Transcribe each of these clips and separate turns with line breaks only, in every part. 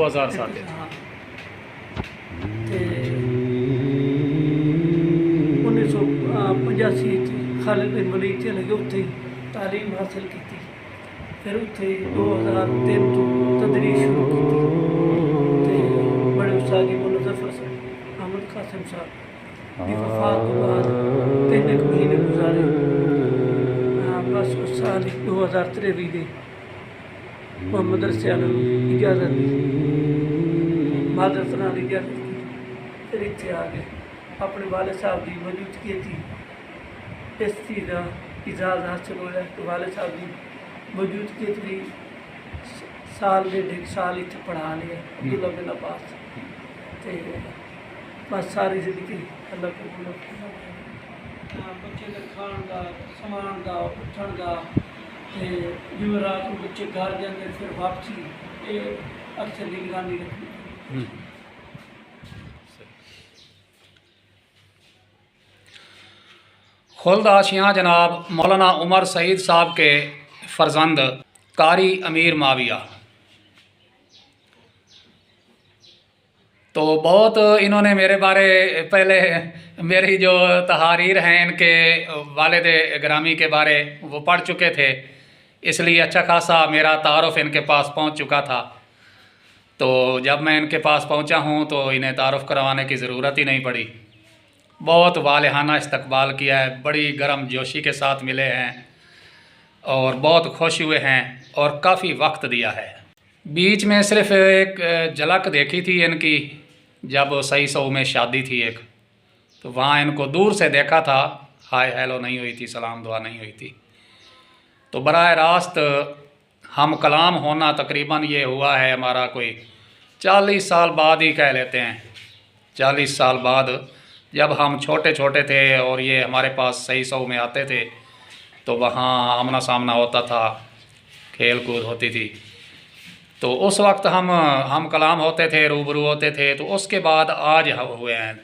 2007
हाँ ते 1985 खालिद बिन वलीद चले गए, उत्थे तालीम हासिल की, फिर उत्थे 2003 तो तदरीस शुरू की ते बड़े उस्तादी मुज़फ़्फ़र साहब अहमद कासिम साहब की वफ़ात तो बाद 3 महीने गुजारे। बस उस साल 2023 दे मोहम्मद रसी इजाज़त दी, मादरत नाल इजाज़त की, फिर इत्थे आ गए। अपने वाले साहब की मौजूदगी थी, इस चीज़ का इजाज़ हासिल होया कि वाले साहब की मौजूदगी भी साल 1.5 साल इत्थे पढ़ा लिया अब्दुल्ला बिन अब्बास ते बस सारी जिंदगी अल्लाह कबूल रखे। बच्चे के खाण का समान का उठण का ते जिवें रात को बच्चे घर जाते फिर वापसी, ये अक्सर निगरानी रखनी।
खुल्द आशियाँ जनाब मौलाना उमर सईद साहब के फ़र्जंद कारी अमीर माविया। तो बहुत इन्होंने मेरे बारे पहले मेरी जो तहारीर हैं इनके वालिद ग्रामी के बारे वो पढ़ चुके थे, इसलिए अच्छा खासा मेरा तारुफ़ इनके पास पहुंच चुका था। तो जब मैं इनके पास पहुंचा हूं तो इन्हें तारुफ़ करवाने की ज़रूरत ही नहीं पड़ी। बहुत वालेहाना इस्तकबाल किया है, बड़ी गर्म जोशी के साथ मिले हैं और बहुत खुश हुए हैं और काफ़ी वक्त दिया है। बीच में सिर्फ एक झलक देखी थी इनकी, जब सही सौ में शादी थी एक, तो वहाँ इनको दूर से देखा था, हाय हेलो नहीं हुई थी, सलाम दुआ नहीं हुई थी। तो बराह रास्त हम कलाम होना तकरीबन ये हुआ है हमारा कोई 40 साल बाद ही कह लेते हैं। 40 साल बाद जब हम छोटे छोटे थे और ये हमारे पास सही सौ में आते थे तो वहाँ आमना सामना होता था, खेल कूद होती थी। तो उस वक्त हम कलाम होते थे, रूबरू होते थे। तो उसके बाद आज हुए हैं।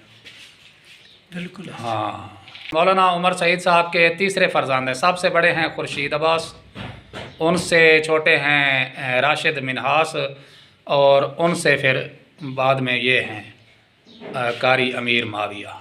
बिल्कुल
हाँ, मौलाना उमर सईद साहब के तीसरे फ़र्जंद हैं। सबसे बड़े हैं खुर्शीद अब्बास, उनसे छोटे हैं राशिद मिन्हास और उनसे फिर बाद में ये हैं कारी अमीर माविया।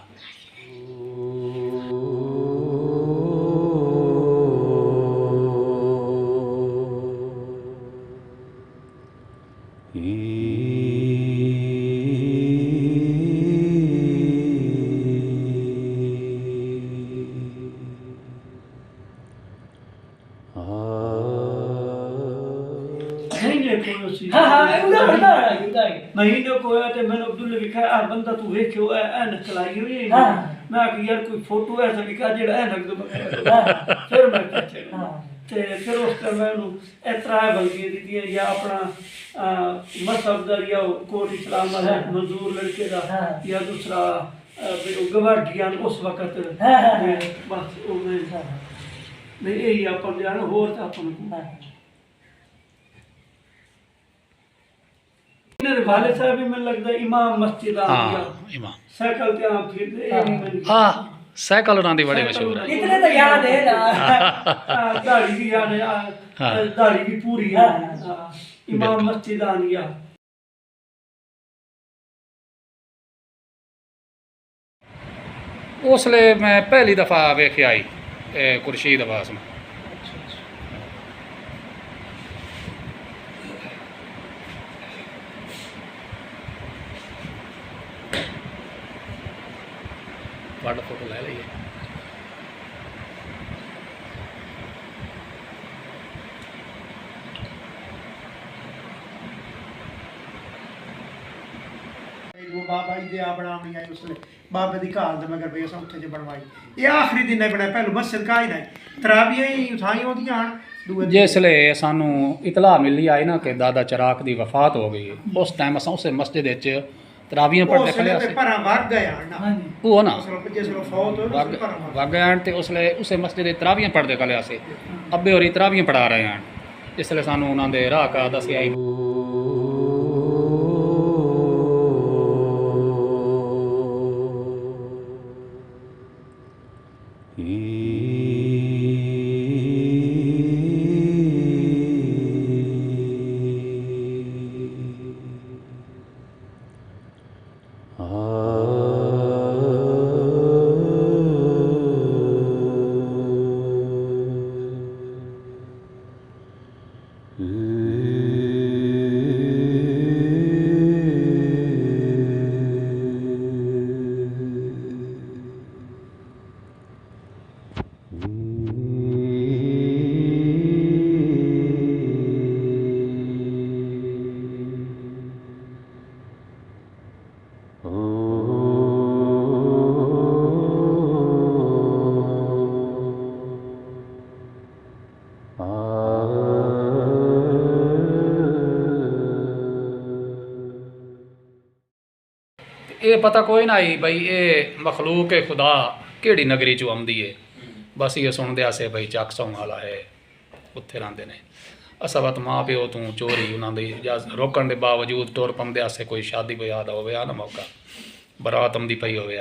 महीने को होया ते मैंने अब्दुल्ला लिखा आ बंदा तू वेखियो ऐ न चलाई हुई है। मैं कि यार कोई फोटो ऐसा लिखा जेड़ा ऐ नक दो। फिर मैं कहते ते फिर उस टाइम मैंने इतरा बल्कि दी या अपना मसहब दा या कोट इस्लाम वाला मंजूर लड़के दा या दूसरा गवाडियान उस वक्त बस ओ मैं यही अपन जान होर था अपन वाले साहब भी मैं लगता इमाम मस्जिद आ गया।
इमाम
साइकिल पे आप फिर
हाँ साइकिल उन्हां दी बड़ी मशहूर है।
इतने तो याद है ना।
दाढ़ी भी याद है, दाढ़ी भी पूरी है। इमाम मस्जिद आ गया।
उसले मैं पहली दफ़ा वेखे आई खुर्शीद अब्बास में। वाटर फोटो ले लीजिए।
वो बाबा जी दे बनावनी आई उसने बाबे दी घाल दे मगर बेस उत्थे च बनवाई। ये आखिरी दिन ने बनाया, पहलू मस्जिद का ही नहीं तराबियां ही उठाई होंदियां हन।
जिसले सानू इतला मिली आई ना कि दादा चराग दी वफात हो गई, उस टाइम असां उस मस्जिद विच तराबियां पढ़ते खड़े सी।
पर वग गया ना
वो ना
जिसले फौत हो
वग गया ते उसले उसे मस्जिद दे तराबियां पढ़ते खड़े सी। अब्बे होरी तराबियां पढ़ा रहे हैं, इसलिए सानू उन्हां दे राह का दस्सिया आई। ये पता कोई ना आई भाई ये मखलूक खुदा केड़ी नगरी चो आउंदी है। बस ये सुनते आसे भाई चक सौं वाला है उत्थे रहिंदे ने। असां वत माँ प्यो तू चोरी उन्होंने या रोकण के बावजूद टुर पौंदे आसे कोई शादी ब्याह दा होवे ना मौका बरात आउंदी पई होवे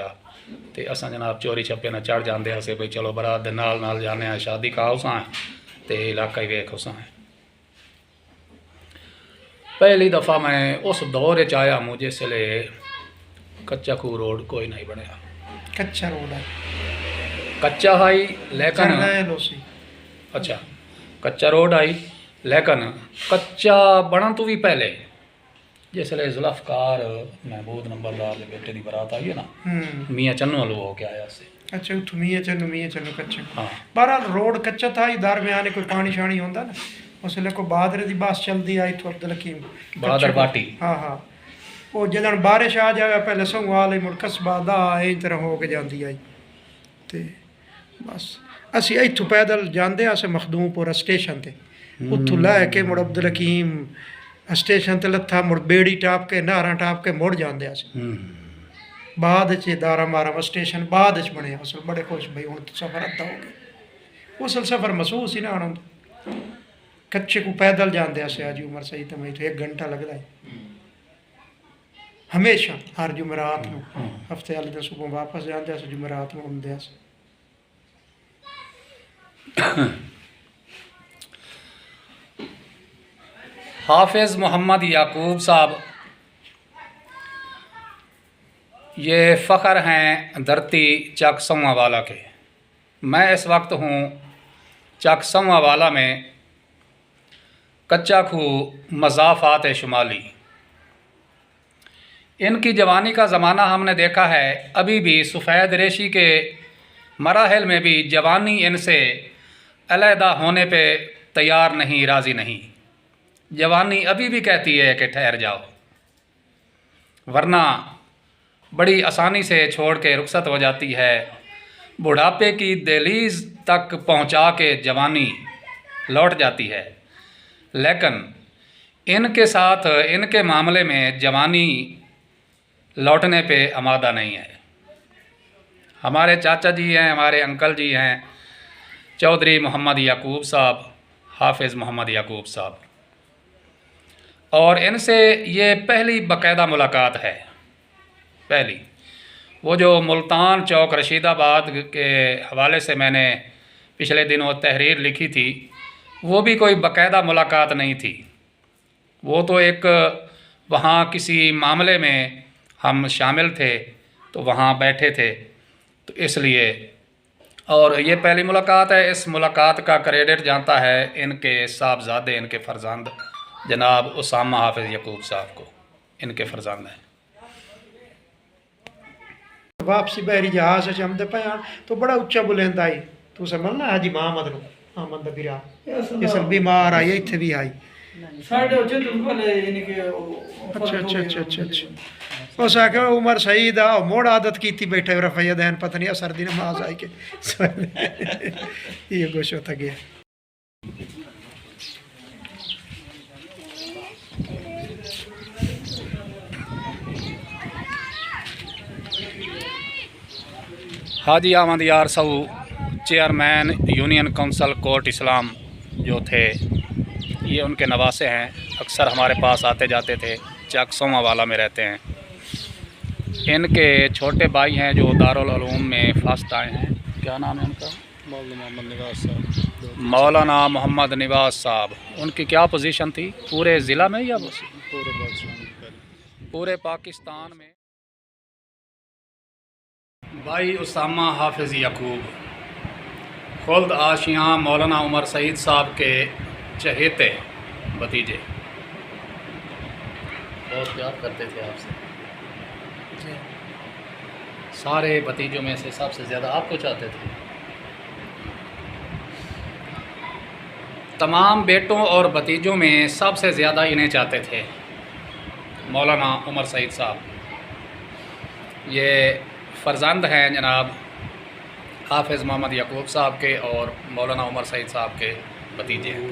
ते असां जनाब चोरी छप्पे न चढ़ जाते आसे भाई चलो बरात दे नाल जाने आ शादी का उसां ते इलाका ही वेख उसां। पहली दफ़ा मैं उस दौर च आया मुझे जिसले कच्चा खूह रोड कोई नहीं बनया।
कच्चा रोड है,
कच्चा आई लेकिन अच्छा कच्चा रोड आई लेकिन कच्चा बनन तो भी पहले जिसले जुल्फकार महमूद नंबरदार के बेटे की बारात आई है ना मियाँ चन्नू वालों हो के आया से।
अच्छा उतो मियाँ चन्नू कच्चा।
हाँ
बहरहाल रोड कच्चा था ही दरम्यान कोई पानी शानी होंदा ना उसले को बहादुर दी बस चलती आई तो अब्दुल हकीम
बहादुर बाटी।
हाँ हाँ वो जदन बारिश आ जाए पहले संगवाल मुड़ कस्बा दा इस तरह हो के जाती आई ते बस असी इतों पैदल जाते अस मखदूमपुर स्टेशन ते उतों लैके मुड़ अब्दुल हकीम स्टेशन ते लत्था मुड़ बेड़ी टाप के नारा टाप के मुड़ जाते अस बाद च दारा मारा स्टेशन बाद च बने उस बड़े खुश भाई हूँ सफ़र अद्धा हो गया। उस सफ़र महसूस ही ना आना कच्चे को पैदल जाते अस आज उमर सही तो मैं 1 घंटा लगता है हमेशा हर जुमरात में हफ्ते वाले दिन सुबह वापस जाते अस जुमरात में आते अस।
हाफिज़ मोहम्मद याकूब साहब ये फ़ख्र हैं धरती चक सौंवा वाला के। मैं इस वक्त हूँ चक सौंवा वाला में कच्चा खूह मज़ाफ़ात शुमाली। इनकी जवानी का ज़माना हमने देखा है, अभी भी सफ़ेद रेशी के मराहल में भी जवानी इनसे अलहदा होने पे तैयार नहीं, राज़ी नहीं। जवानी अभी भी कहती है कि ठहर जाओ, वरना बड़ी आसानी से छोड़ के रुखसत हो जाती है। बुढ़ापे की दहलीज तक पहुंचा के जवानी लौट जाती है, लेकिन इनके साथ इनके मामले में जवानी लौटने पे आमादा नहीं है। हमारे चाचा जी हैं, हमारे अंकल जी हैं, चौधरी मोहम्मद याकूब साहब, हाफिज़ मोहम्मद याकूब साहब, और इनसे ये पहली बाकायदा मुलाकात है। पहली वो जो मुल्तान चौक रशीदाबाद के हवाले से मैंने पिछले दिनों तहरीर लिखी थी, वो भी कोई बाकायदा मुलाकात नहीं थी। वो तो एक वहाँ किसी मामले में हम शामिल थे तो वहाँ बैठे थे, तो इसलिए। और ये पहली मुलाकात है। इस मुलाकात का क्रेडिट जानता है इनके साहबजादे, इनके फ़र्जंद जनाब उसामा हाफिज़ याकूब साहब को, इनके फ़र्जंद हैं।
वापसी बहरी जहाज से आमदे पे तो बड़ा उच्चा बुलंद आई तू समझना हाजी मोहम्मद नो अहमद बिरा जिसल बीमार आई इत्थे भी आई
साढ़े उच्चे तुमको ले यानी कि
अच्छा उस आके उमर सईद आ मोड़ आदत की बैठे रफैया दैन पता नहीं सर्दी नमाज आई के ये गोश होता गया।
हाजी अहमद यार सऊ चेयरमैन यूनियन काउंसिल कोर्ट इस्लाम जो थे, ये उनके नवासे हैं। अक्सर हमारे पास आते जाते थे, चक सोमा वाला में रहते हैं। इनके छोटे भाई हैं जो दारुल उलूम में फर्स्ट आए हैं, क्या नाम है उनका? मौलाना मोहम्मद निवाज साहब। उनकी क्या पोजीशन थी पूरे ज़िला में या पूरे पाकिस्तान में? भाई उसामा हाफिज़ याकूब खुद आशियाँ मौलाना उमर सईद साहब के चहेते भतीजे, बहुत प्यार करते थे आपसे। सारे भतीजों में से सबसे ज़्यादा आपको चाहते थे। तमाम बेटों और भतीजों में सबसे ज़्यादा इन्हें चाहते थे, मौलाना उमर सईद साहब। ये फ़र्जंद हैं जनाब हाफिज़ मोहम्मद याकूब साहब के और मौलाना उमर सईद साहब के भतीजे हैं।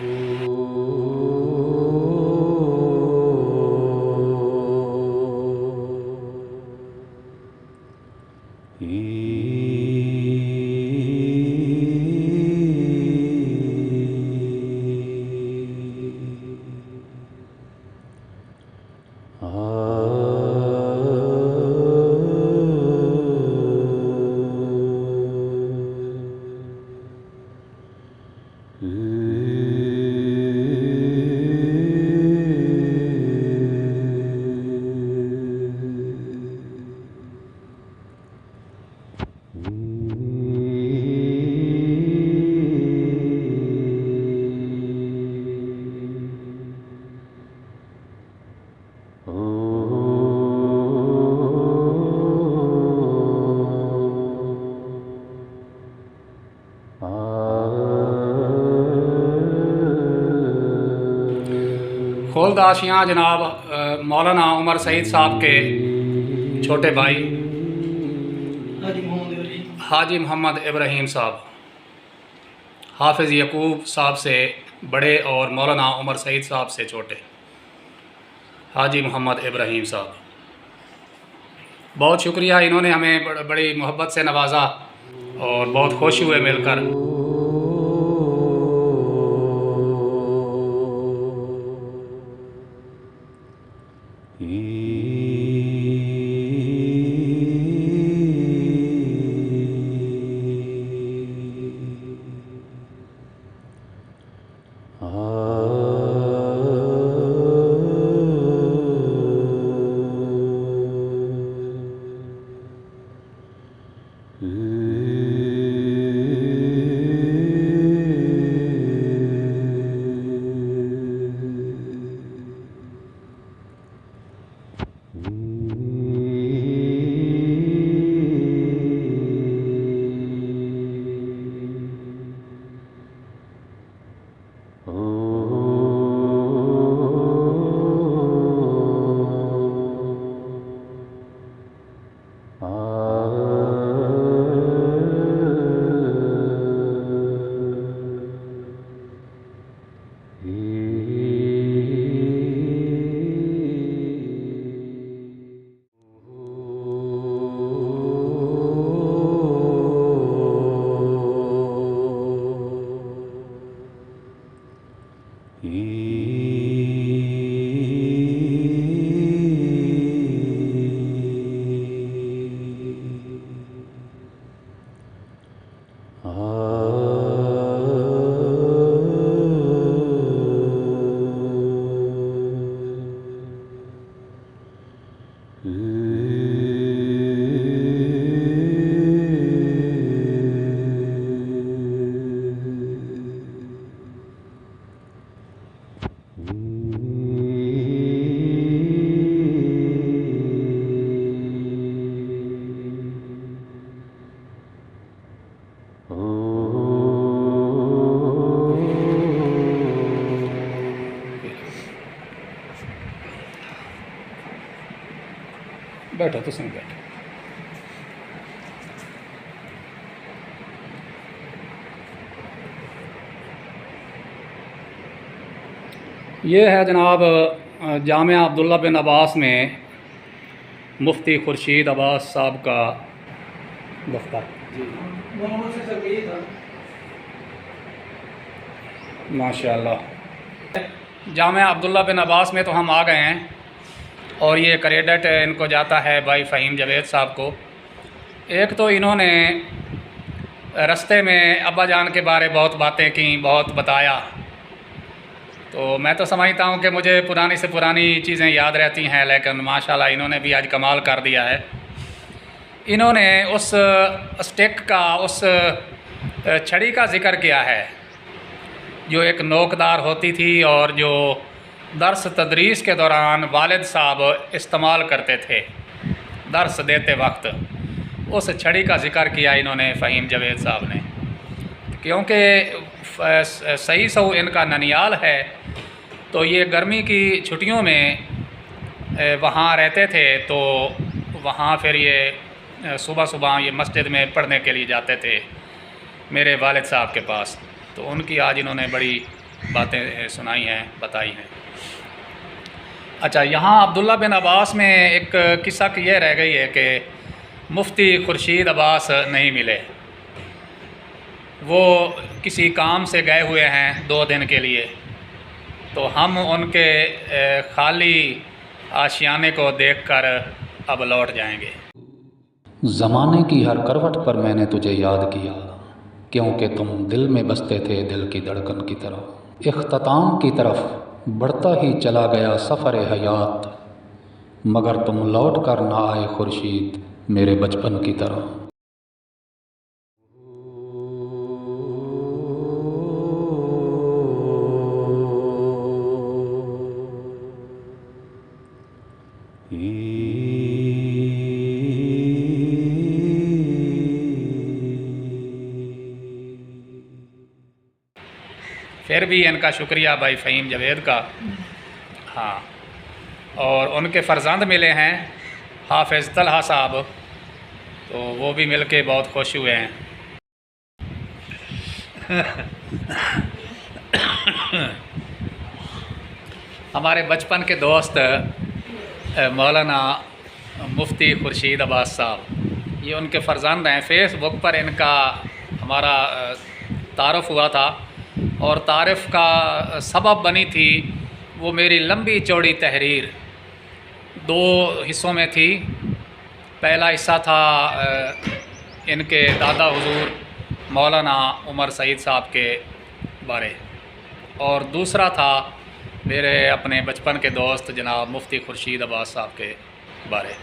खोलदाशियाँ जनाब मौलाना उमर सईद साहब के छोटे भाई हाजी मोहम्मद इब्राहीम साहब, हाफिज़ याकूब साहब से बड़े और मौलाना उमर सईद साहब से छोटे हाजी मोहम्मद इब्राहीम साहब। बहुत शुक्रिया, इन्होंने हमें बड़ी मोहब्बत से नवाजा और बहुत खुश हुए मिलकर। बैठो तो सुन बैठो। ये है जनाब जामिया अब्दुल्ला बिन अब्बास में मुफ्ती खुर्शीद अब्बास साहब का दफ्तर। माशाअल्लाह। जामिया अब्दुल्ला बिन अब्बास में तो हम आ गए हैं और ये क्रेडिट इनको जाता है भाई फ़हीम जवेद साहब को। एक तो इन्होंने रास्ते में अब्बा जान के बारे बहुत बातें की, बहुत बताया, तो मैं तो समझता हूँ कि मुझे पुरानी से पुरानी चीज़ें याद रहती हैं, लेकिन माशाल्लाह इन्होंने भी आज कमाल कर दिया है। इन्होंने उस स्टिक का, उस छड़ी का ज़िक्र किया है जो एक नोकदार होती थी और जो दर्स तदरीस के दौरान वालिद साहब इस्तेमाल करते थे दर्स देते वक्त। उस छड़ी का ज़िक्र किया इन्होंने फ़हीम जवेद साहब ने, क्योंकि सही सौ इनका ननियाल है। तो ये गर्मी की छुट्टियों में वहाँ रहते थे, तो वहाँ फिर ये सुबह सुबह ये मस्जिद में पढ़ने के लिए जाते थे मेरे वालिद साहब के पास। तो उनकी आज इन्होंने बड़ी बातें सुनाई हैं, बताई हैं। अच्छा, यहाँ अब्दुल्ला बिन अब्बास में एक किस्सा ये रह गई है कि मुफ्ती खुर्शीद अब्बास नहीं मिले। वो किसी काम से गए हुए हैं 2 दिन के लिए, तो हम उनके खाली आशियाने को देखकर अब लौट जाएंगे।
ज़माने की हर करवट पर मैंने तुझे याद किया, क्योंकि तुम दिल में बसते थे दिल की धड़कन की तरह। इख्तिताम की तरफ बढ़ता ही चला गया सफ़र हयात, मगर तुम लौट कर ना आए खुर्शीद मेरे बचपन की तरह।
फिर भी इनका शुक्रिया भाई फ़हीम जवेद का। हाँ, और उनके फ़र्जंद मिले हैं हाफिज़ तलहा साहब, तो वो भी मिल के बहुत खुश हुए हैं। हमारे बचपन के दोस्त मौलाना मुफ्ती खुर्शीद अब्बास साहब, ये उनके फ़र्जंद हैं। फ़ेसबुक पर इनका हमारा तारुफ़ हुआ था, और तारीफ़ का सबब बनी थी वो मेरी लंबी चौड़ी तहरीर। 2 हिस्सों में थी। पहला हिस्सा था इनके दादा हुजूर मौलाना उमर सईद साहब के बारे, और दूसरा था मेरे अपने बचपन के दोस्त जनाब मुफ्ती खुर्शीद अब्बास साहब के बारे।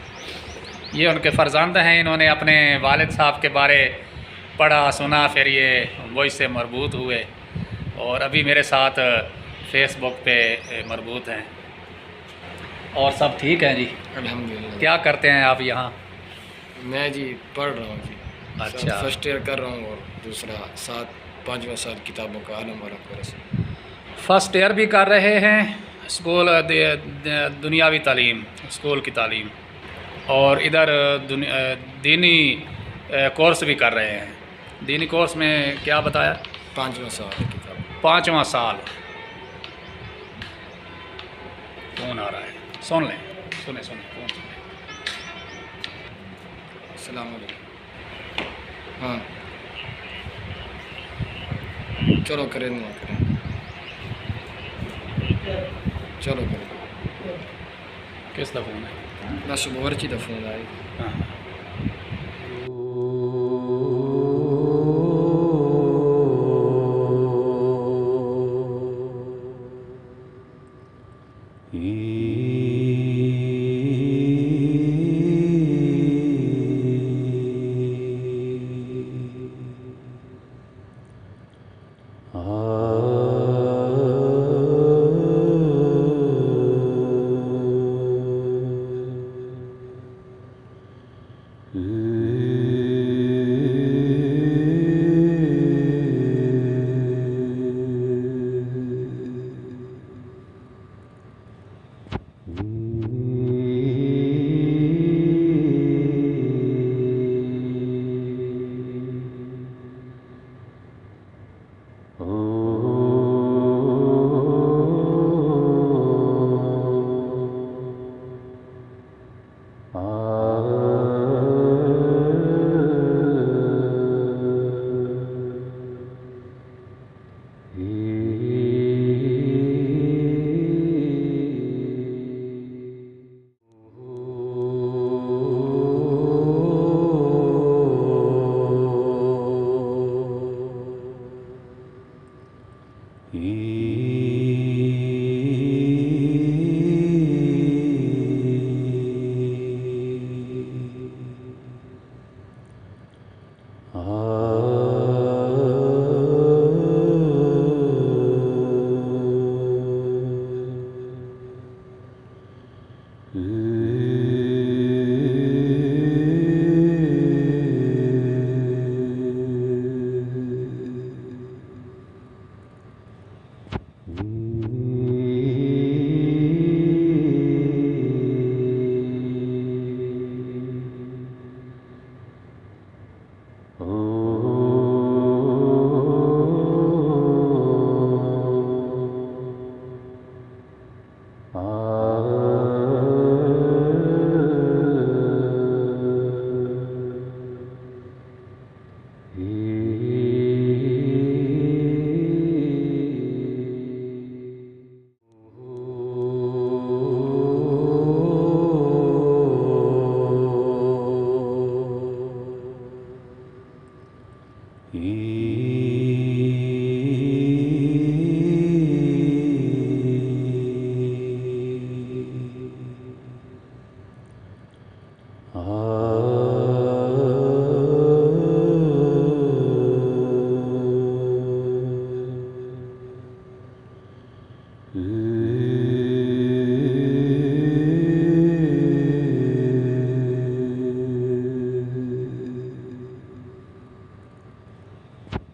ये उनके फ़र्जंद हैं। इन्होंने अपने वालिद साहब के बारे पढ़ा सुना, फिर ये वो इससे मरबूत हुए, और अभी मेरे साथ फ़ेसबुक पे मरबूत हैं। और सब ठीक है जी?
अल्हम्दुलिल्लाह।
क्या करते हैं आप यहाँ?
मैं जी पढ़ रहा हूँ जी।
अच्छा।
फर्स्ट ईयर कर रहा हूँ, और दूसरा 5वां साल किताबों का आलम वाला कोर्स है।
फ़र्स्ट ईयर भी कर रहे हैं स्कूल दुनियावी तालीम, स्कूल की तालीम, और इधर दीनी कोर्स भी कर रहे हैं। दीनी कोर्स में क्या बताया?
5वां साल किताब।
5वां साल। फ़ोन आ रहा है, सुन लें। सुने फ़ोन सुने।
अस्सलाम वालेकुम। हाँ, चलो करें ना करें, चलो करें।
किसका फ़ोन है?
बस बावर्ची का फ़ोन आया।
हाँ।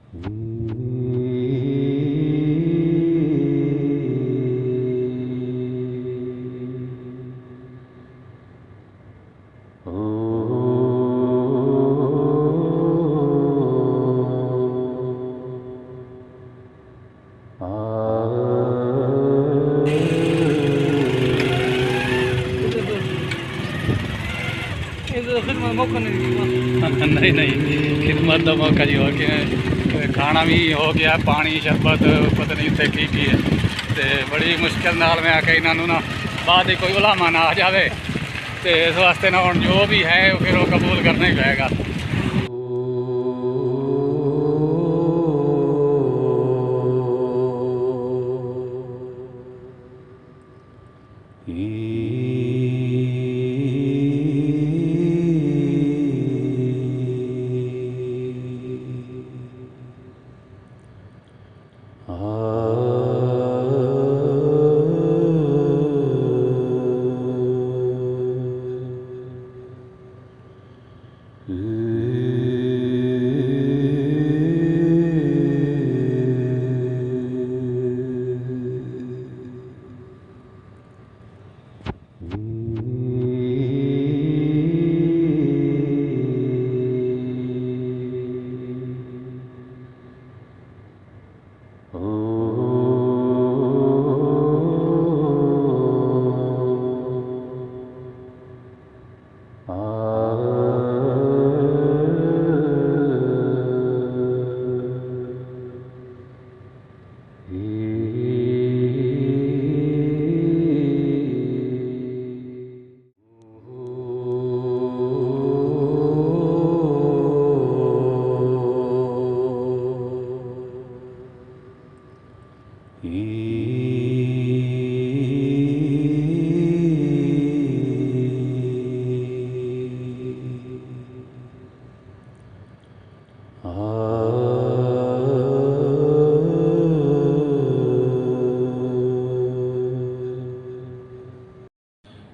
तो फिर मैं मौका नहीं दिया।
नहीं नहीं खिदमत का मौका जी हो गया, खाना भी हो गया, पानी शरबत पता नहीं उत्थे की है। तो बड़ी मुश्किल नाल मैं आके इन्हों ना बाद कोई उलामा ना आ जाए, तो इस वास्ते ना हुण जो भी है फिर वो कबूल करना ही पड़ेगा।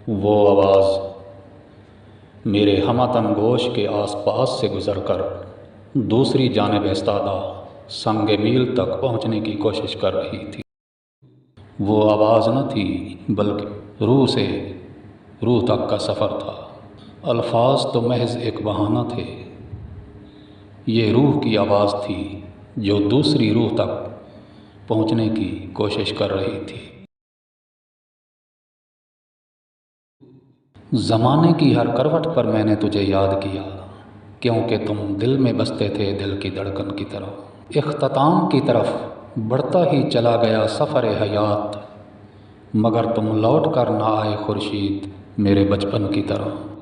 वो आवाज़ मेरे हमतन गोश के आसपास से गुज़रकर दूसरी जानिब इस्तादा संग मील तक पहुंचने की कोशिश कर रही थी। वो आवाज़ न थी बल्कि रूह से रूह तक का सफ़र था। अल्फाज तो महज एक बहाना थे, ये रूह की आवाज़ थी जो दूसरी रूह तक पहुंचने की कोशिश कर रही थी। ज़माने की हर करवट पर मैंने तुझे याद किया, क्योंकि तुम दिल में बसते थे दिल की धड़कन की तरह। इख्तिताम की तरफ बढ़ता ही चला गया सफ़र हयात, मगर तुम लौट कर ना आए खुर्शीद मेरे बचपन की तरह।